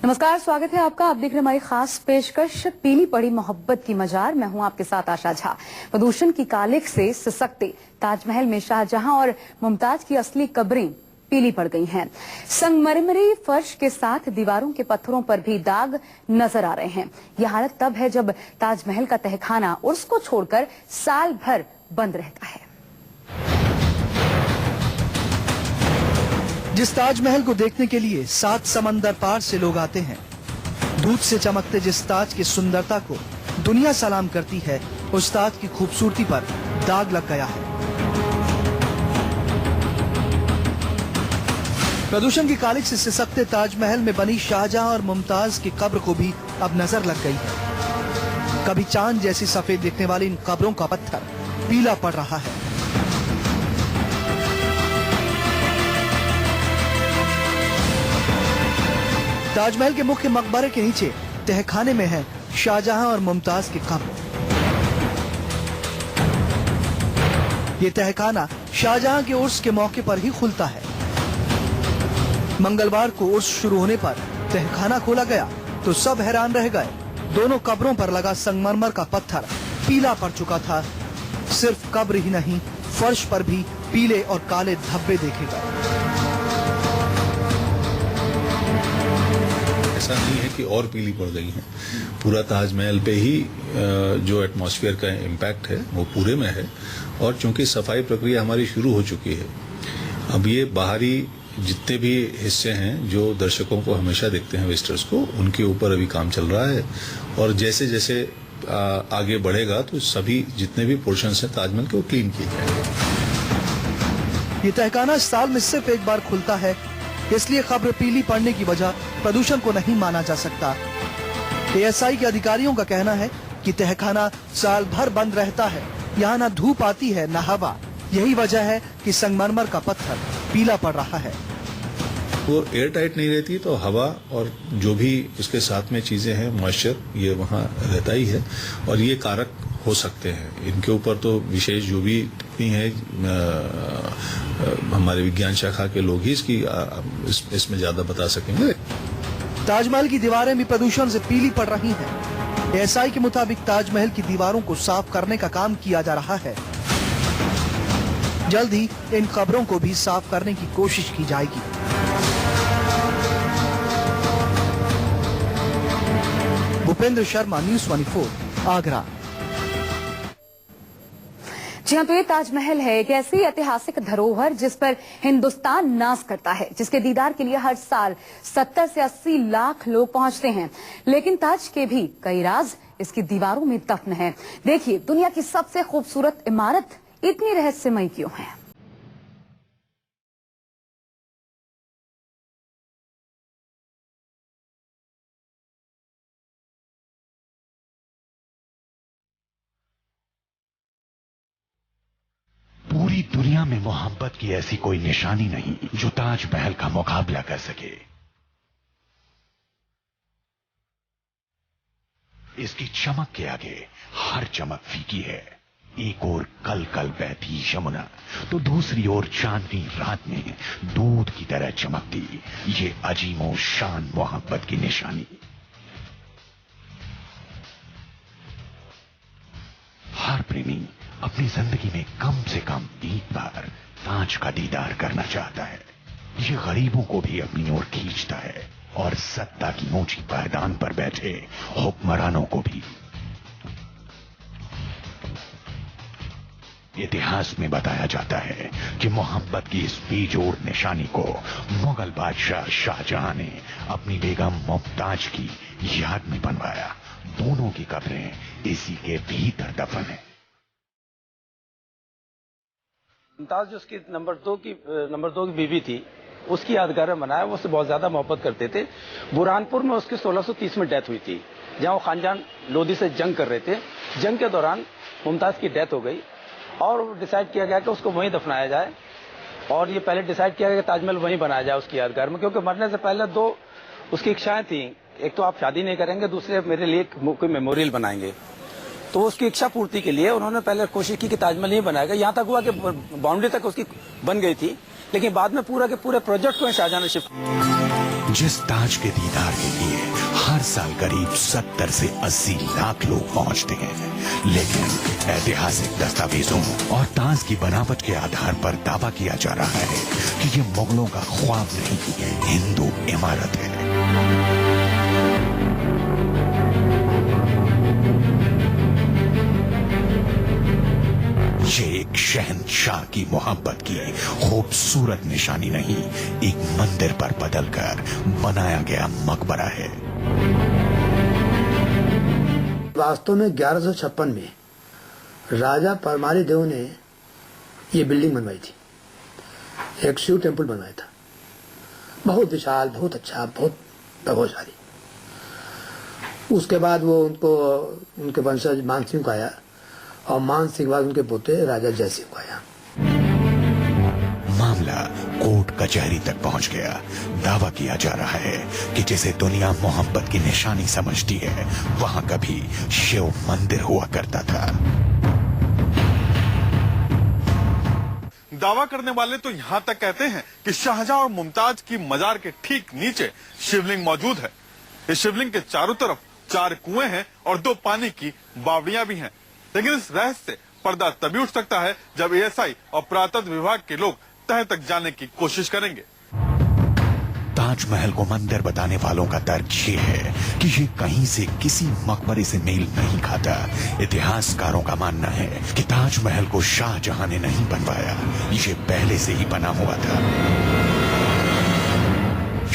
नमस्कार, स्वागत है आपका। आप देख रहे हैं हमारी खास पेशकश पीली पड़ी मोहब्बत की मजार। मैं हूं आपके साथ आशा झा। प्रदूषण की कालिख से सिसकते ताजमहल में शाहजहां और मुमताज की असली कब्रें पीली पड़ गई हैं। संगमरमरी फर्श के साथ दीवारों के पत्थरों पर भी दाग नजर आ रहे हैं। यह हालत तब है जब ताजमहल का तहखाना उर्स को छोड़कर साल भर बंद रहता है। जिस ताजमहल को देखने के लिए 7 समंदर पार से लोग आते हैं, दूध से चमकते जिस ताज की सुंदरता को दुनिया सलाम करती है, उस ताज की खूबसूरती पर दाग लग गया है। प्रदूषण की कालिख से सिसकते ताजमहल में बनी शाहजहां और मुमताज की कब्र को भी अब नजर लग गई है। कभी चांद जैसी सफेद दिखने वाली इन कब्रों का पत्थर पीला पड़ रहा है। ताजमहल के मुख्य मकबरे के नीचे तहखाने में है शाहजहां और मुमताज की कब्र। ये तहखाना शाहजहां के उर्स के मौके पर ही खुलता है। मंगलवार को उर्स शुरू होने पर तहखाना खोला गया तो सब हैरान रह गए। दोनों कब्रों पर लगा संगमरमर का पत्थर पीला पड़ चुका था। सिर्फ कब्र ही नहीं, फर्श पर भी पीले और काले धब्बे देखे गए। ऐसा नहीं है कि और पीली पड़ गई है। पूरा ताजमहल पे ही जो एटमॉस्फेयर का इम्पैक्ट है वो पूरे में है। और चूंकि सफाई प्रक्रिया हमारी शुरू हो चुकी है, अब ये बाहरी जितने भी हिस्से हैं जो दर्शकों को हमेशा देखते हैं, विजिटर्स को, उनके ऊपर अभी काम चल रहा है। और जैसे जैसे आगे बढ़ेगा तो सभी जितने भी पोर्शंस हैं ताजमहल के वो क्लीन किए जाएंगे। ये तहखाना साल में सिर्फ एक बार खुलता है, इसलिए कब्र पीली पड़ने की वजह प्रदूषण को नहीं माना जा सकता। ASI के अधिकारियों का कहना है कि तहखाना साल भर बंद रहता है। यहाँ न धूप आती है न हवा। यही वजह है कि संगमरमर का पत्थर पीला पड़ रहा है। वो एयर टाइट नहीं रहती तो हवा और जो भी इसके साथ में चीजें हैं, मॉइस्चर, ये वहाँ रहता ही है और ये कारक हो सकते हैं। इनके ऊपर तो विशेष जो भी है हमारे विज्ञान शाखा के लोग ही इसमें ज्यादा बता सकेंगे। ताजमहल की दीवारें भी प्रदूषण से पीली पड़ रही हैं। ASI के मुताबिक ताजमहल की दीवारों को साफ करने का काम किया जा रहा है। जल्द ही इन कब्रों को भी साफ करने की कोशिश की जाएगी। भूपेंद्र शर्मा, न्यूज़ 24, आगरा। जी हाँ, तो ये ताजमहल है एक ऐसी ऐतिहासिक धरोहर जिस पर हिंदुस्तान नाज करता है, जिसके दीदार के लिए हर साल 70 से 80 लाख लोग पहुंचते हैं। लेकिन ताज के भी कई राज इसकी दीवारों में दफन है। देखिए, दुनिया की सबसे खूबसूरत इमारत इतनी रहस्यमयी क्यों है। पूरी दुनिया में मोहब्बत की ऐसी कोई निशानी नहीं जो ताजमहल का मुकाबला कर सके। इसकी चमक के आगे हर चमक फीकी है। एक ओर कल कल बहती यमुना तो दूसरी ओर चांदनी रात में दूध की तरह चमकती ये अजीमो शान मोहब्बत की निशानी। हर प्रेमी अपनी जिंदगी में कम से कम एक बार ताज का दीदार करना चाहता है। ये गरीबों को भी अपनी ओर खींचता है और सत्ता की ऊंची पायदान पर बैठे हुक्मरानों को भी। इतिहास में बताया जाता है कि मोहब्बत की इस बेजोड़ निशानी को मुगल बादशाह शाहजहां ने अपनी बेगम मुमताज की याद में बनवाया। दोनों की कब्रें इसी के भीतर दफन है। मुमताज जो उसकी नंबर दो की बीवी थी, उसकी यादगार में बनाया। वो उससे बहुत ज्यादा मोहब्बत करते थे। बुरहानपुर में उसकी 1630 में डेथ हुई थी, जहां वो खानजान लोधी से जंग कर रहे थे। जंग के दौरान मुमताज की डेथ हो गई और डिसाइड किया गया कि उसको वहीं दफनाया जाए। और ये पहले डिसाइड किया गया कि ताजमहल वहीं बनाया जाए उसकी यादगार में, क्योंकि मरने से पहले 2 उसकी इच्छाएं थी। एक तो आप शादी नहीं करेंगे, दूसरे मेरे लिए कोई मेमोरियल बनाएंगे। तो उसकी इच्छा पूर्ति के लिए उन्होंने पहले कोशिश की कि ताजमहल नहीं बनाएगा। यहां तक हुआ कि बाउंड्री तक उसकी बन गई थी, लेकिन बाद में पूरा के पूरे प्रोजेक्ट को शाहजहां ने शिफ्ट जिस ताज के दीदार के लिए हर साल करीब 70 से 80 लाख लोग पहुंचते हैं, लेकिन ऐतिहासिक दस्तावेजों और ताज की बनावट के आधार पर दावा किया जा रहा है कि ये मुगलों का ख्वाब नहीं, हिंदू इमारत है। ये एक शहंशाह की मोहब्बत की खूबसूरत निशानी नहीं, एक मंदिर पर बदलकर बनाया गया मकबरा है। वास्तव में 1156 में राजा परमाली देव ने ये बिल्डिंग बनवाई थी, एक शिव टेम्पल बनवाया था, बहुत विशाल, बहुत अच्छा, बहुत प्रभावशाली। उसके बाद वो उनके वंशज मान सिंह को आया और मान सिंह के बाद उनके पोते राजा जय सिंह को आया। मामला कोर्ट कचहरी तक पहुंच गया। दावा किया जा रहा है कि जिसे दुनिया मोहब्बत की निशानी समझती है, वहां कभी शिव मंदिर हुआ करता था। दावा करने वाले तो यहाँ तक कहते हैं कि शाहजहां और मुमताज की मजार के ठीक नीचे शिवलिंग मौजूद है। इस शिवलिंग के चारों तरफ 4 कुएं हैं और 2 पानी की बावड़ियां भी हैं। लेकिन इस रहस्य से पर्दा तभी उठ सकता है जब एएसआई और पुरातत्व विभाग के लोग तह तक जाने की कोशिश करेंगे। ताजमहल को मंदिर बताने वालों का तर्क ये है कि ये कहीं से किसी मकबरे से मेल नहीं खाता। इतिहासकारों का मानना है कि ताजमहल को शाहजहां ने नहीं बनवाया, ये पहले से ही बना हुआ था।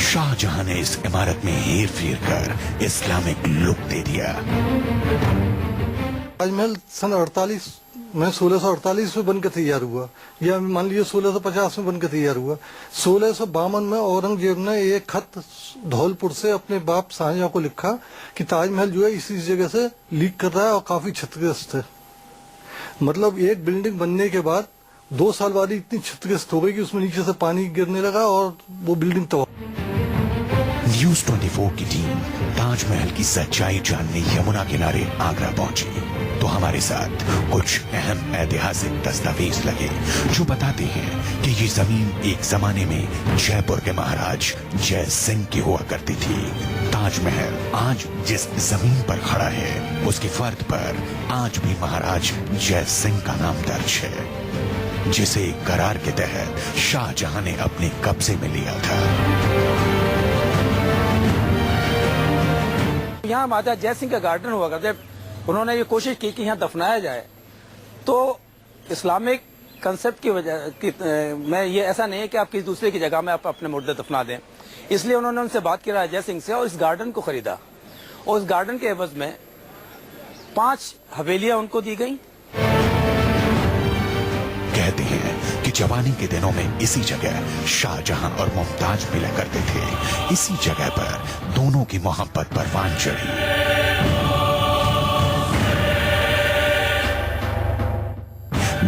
शाहजहां ने इस इमारत में हेर फेर कर इस्लामिक लुक दे दिया। ताजमहल सन 1648 में बनकर तैयार हुआ, या मान लीजिए 1650 में बनकर तैयार हुआ। 1652 में औरंगजेब ने एक खत धौलपुर से अपने बाप शाहजहां को लिखा कि ताजमहल जो है इसी जगह से लीक कर रहा है और काफी क्षतिग्रस्त है। मतलब एक बिल्डिंग बनने के बाद 2 साल बाद इतनी क्षतिग्रस्त हो गई कि उसमें नीचे से पानी गिरने लगा और वो बिल्डिंग तबाह। न्यूज 24 की टीम ताजमहल की सच्चाई जानने यमुना किनारे आगरा पहुंची तो हमारे साथ कुछ अहम ऐतिहासिक दस्तावेज लगे जो बताते हैं कि ये जमीन एक जमाने में जयपुर के महाराज जय सिंह की हुआ करती थी। ताजमहल आज जिस जमीन पर खड़ा है उसकी फर्द पर आज भी महाराज जय सिंह का नाम दर्ज है, जिसे करार के तहत शाहजहां ने अपने कब्जे में लिया था। यहाँ महाराजा जय सिंह का गार्डन हुआ करता है। उन्होंने ये कोशिश की कि यहाँ दफनाया जाए, तो इस्लामिक कंसेप्ट की वजह में ये ऐसा नहीं है कि आप किसी दूसरे की जगह में आप अपने मुर्दे दफना दें, इसलिए उन्होंने उनसे बात की राजा जय सिंह से और इस गार्डन को खरीदा और इस गार्डन के एवज में 5 हवेलियां उनको दी गई। कहते हैं कि जवानी के दिनों में इसी जगह शाहजहां और मुमताज मिला करते थे। इसी जगह पर दोनों की मोहब्बत परवान चढ़ी।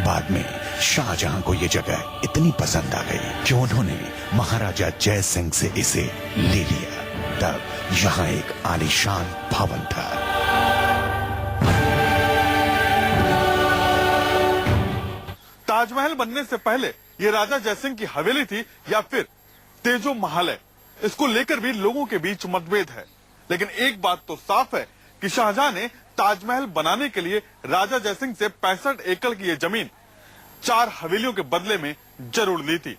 बाद में शाहजहां को यह जगह इतनी पसंद आ गई कि उन्होंने महाराजा जय सिंह से इसे ले लिया। तब यहाँ एक आलीशान भवन था। ताजमहल बनने से पहले ये राजा जयसिंह की हवेली थी या फिर तेजो महल है, इसको लेकर भी लोगों के बीच मतभेद है। लेकिन एक बात तो साफ है कि शाहजहां ने ताजमहल बनाने के लिए राजा जयसिंह से 65 एकड़ की ये जमीन 4 हवेलियों के बदले में जरूर ली थी।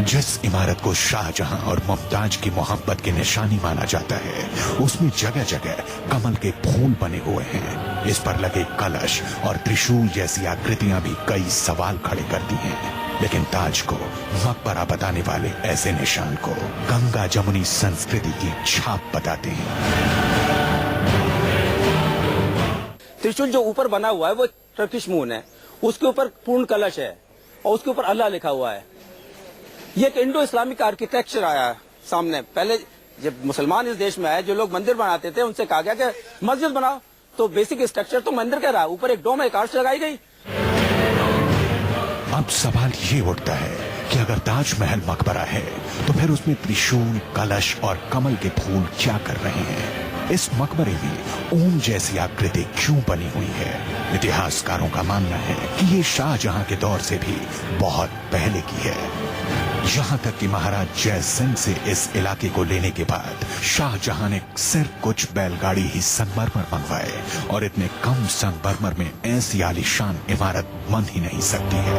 जिस इमारत को शाहजहां और मुमताज की मोहब्बत की निशानी माना जाता है उसमें जगह जगह कमल के फूल बने हुए हैं। इस पर लगे कलश और त्रिशूल जैसी आकृतियां भी कई सवाल खड़े करती हैं। लेकिन ताज को मकबरा बताने वाले ऐसे निशान को गंगा जमुनी संस्कृति की छाप बताते हैं। त्रिशूल जो ऊपर बना हुआ है वो टर्किश मून है, उसके ऊपर पूर्ण कलश है और उसके ऊपर अल्लाह लिखा हुआ है। ये एक इंडो इस्लामिक आर्किटेक्चर आया सामने। पहले जब मुसलमान इस देश में आए, जो लोग मंदिर बनाते थे उनसे कहा गया कि मस्जिद बनाओ, तो बेसिक स्ट्रक्चर तो मंदिर का रहा, ऊपर एक डोम, एक आर्च लगाई गई। अब सवाल ये उठता है कि अगर ताजमहल मकबरा है तो फिर उसमें त्रिशूल, कलश और कमल के फूल क्या कर रहे हैं? इस मकबरे में ओम जैसी आकृति क्यों बनी हुई है? इतिहासकारों का मानना है कि ये शाहजहां के दौर से भी बहुत पहले की है। यहाँ तक कि महाराज जय सिंह से इस इलाके को लेने के बाद शाहजहां ने सिर्फ कुछ बैलगाड़ी ही संगमरमर मंगवाए और इतने कम संगमरमर में ऐसी आलीशान इमारत बन ही नहीं सकती है।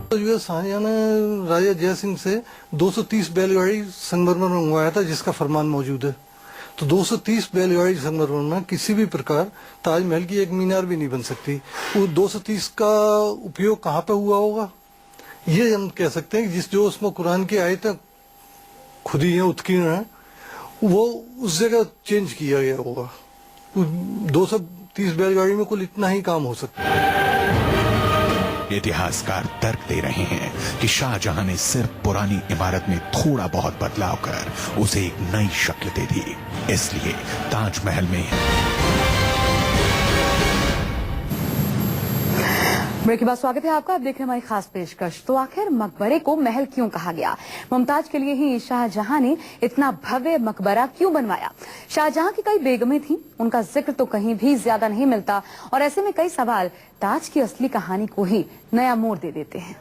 तो जो शाहजहां ने राजा जय सिंह से 230 बैलगाड़ी संगमरमर मंगवाया था, जिसका फरमान मौजूद है। तो 230 बैलगाड़ी संगमरमर में किसी भी प्रकार ताजमहल की एक मीनार भी नहीं बन सकती। वो 230 का उपयोग कहाँ पे हुआ होगा, ये हम कह सकते हैं कि जिस जो उसमें कुरान की आयतें खुदी हैं, उत्कीर्ण हैं, वो उस जगह चेंज किया गया होगा। 230 बैलगाड़ी में कुल इतना ही काम हो सकता है। इतिहासकार तर्क दे रहे हैं कि शाहजहां ने सिर्फ पुरानी इमारत में थोड़ा बहुत बदलाव कर उसे एक नई शक्ल दे दी, इसलिए ताजमहल में ब्रेक के बाद स्वागत है आपका। आप देख रहे हैं हमारी खास पेशकश। तो आखिर मकबरे को महल क्यों कहा गया? मुमताज के लिए ही शाहजहां ने इतना भव्य मकबरा क्यों बनवाया? शाहजहां की कई बेगमें थीं, उनका जिक्र तो कहीं भी ज्यादा नहीं मिलता और ऐसे में कई सवाल ताज की असली कहानी को ही नया मोड़ दे देते हैं।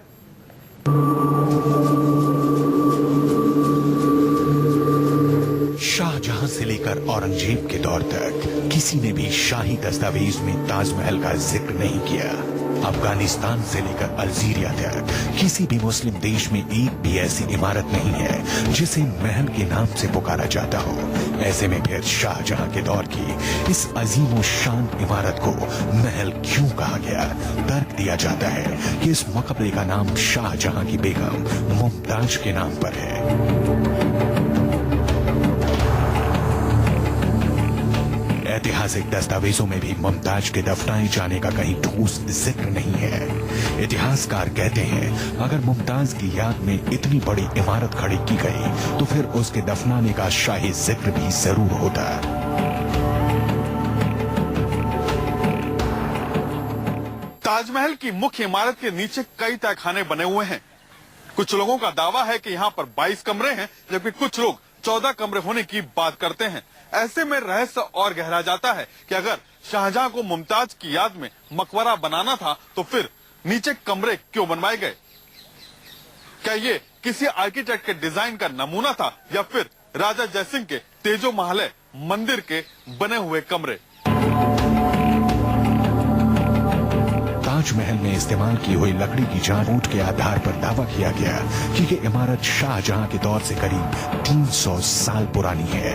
शाहजहां से लेकर औरंगजेब के दौर तक किसी ने भी शाही दस्तावेज में ताजमहल का जिक्र नहीं किया। अफगानिस्तान से लेकर अल्जीरिया तक किसी भी मुस्लिम देश में एक भी ऐसी इमारत नहीं है जिसे महल के नाम से पुकारा जाता हो। ऐसे में फिर शाहजहां के दौर की इस अजीम और शान इमारत को महल क्यों कहा गया? तर्क दिया जाता है कि इस मकबरे का नाम शाहजहां की बेगम मुमताज के नाम पर है। ऐतिहासिक दस्तावेजों में भी मुमताज के दफनाए जाने का कहीं ठोस जिक्र नहीं है। इतिहासकार कहते हैं अगर मुमताज की याद में इतनी बड़ी इमारत खड़ी की गई तो फिर उसके दफनाने का शाही जिक्र भी जरूर होता। ताजमहल की मुख्य इमारत के नीचे कई तहखाने बने हुए हैं। कुछ लोगों का दावा है कि यहाँ पर 22 कमरे हैं, जबकि कुछ लोग 14 कमरे होने की बात करते हैं। ऐसे में रहस्य और गहरा जाता है कि अगर शाहजहां को मुमताज की याद में मकबरा बनाना था तो फिर नीचे कमरे क्यों बनवाए गए? क्या ये किसी आर्किटेक्ट के डिजाइन का नमूना था या फिर राजा जयसिंह के तेजो महल मंदिर के बने हुए कमरे? ताजमहल में इस्तेमाल की हुई लकड़ी की जांच के आधार पर दावा किया गया कि ये इमारत शाहजहां के दौर से करीब 300 साल पुरानी है।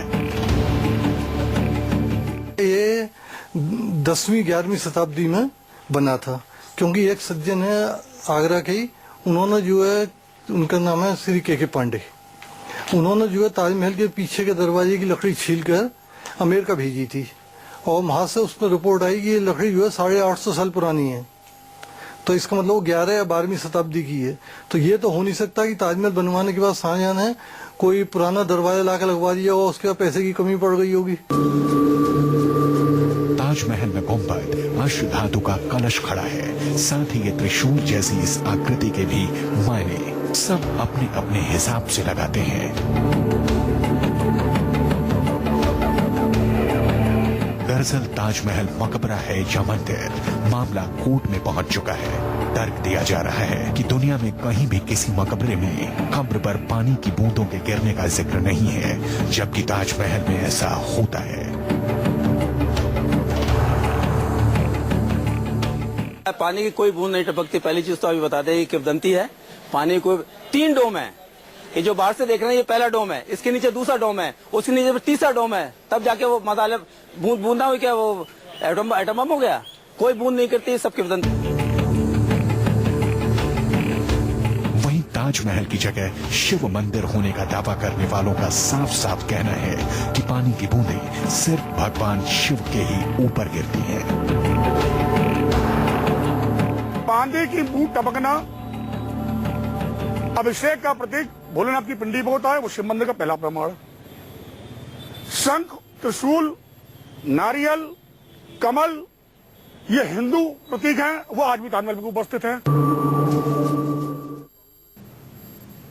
ये 10वीं 11वीं शताब्दी में बना था, क्योंकि एक सज्जन है आगरा के ही, उन्होंने जो है, उनका नाम है श्री के पांडे, उन्होंने जो है ताजमहल के पीछे के दरवाजे की लकड़ी छीलकर अमेरिका भेजी थी और वहां से उस पर रिपोर्ट आई कि ये लकड़ी जो है 850 साल पुरानी है। तो इसका मतलब 11 या 12वीं शताब्दी की है। तो ये तो हो नहीं सकता कि ताजमहल बनवाने के बाद शाहजहां ने कोई पुराना दरवाजा लाकर लगवा दिया और उसके बाद पैसे की कमी पड़ गई होगी। ताजमहल में गुंबद अश्व धातु का कलश खड़ा है, साथ ही ये त्रिशूल जैसी इस आकृति के भी मायने सब अपने अपने हिसाब से लगाते हैं। दरअसल ताजमहल मकबरा है या मंदिर, मामला कोर्ट में पहुंच चुका है। तर्क दिया जा रहा है कि दुनिया में कहीं भी किसी मकबरे में कब्र पर पानी की बूंदों के गिरने का जिक्र नहीं है, जबकि ताजमहल में ऐसा होता है। पानी की कोई बूंद नहीं टपकती। पहली चीज तो अभी बता दें, किंवदंती है। पानी को 3 डोम है, ये जो बाहर से देख रहे हैं ये पहला डोम है, इसके नीचे दूसरा डोम है, उसके नीचे तीसरा डोम है, तब जाके वो मतलब बूंदा हुई क्या वो एटम बम हो गया। कोई बूंद नहीं करती, सब किंवदंती। वहीं ताजमहल की जगह शिव मंदिर होने का दावा करने वालों का साफ साफ कहना है कि पानी की बूंदें सिर्फ भगवान शिव के ही ऊपर गिरती हैं। पानी की बूंद टपकना अभिषेक का प्रतीक भोलेनाथ की पिंडी पर होता है, वो शिव मंदिर का पहला प्रमाण। शंख, त्रिशूल, नारियल, कमल, ये हिंदू प्रतीक हैं, वो आज भी ताजमहल में उपस्थित हैं।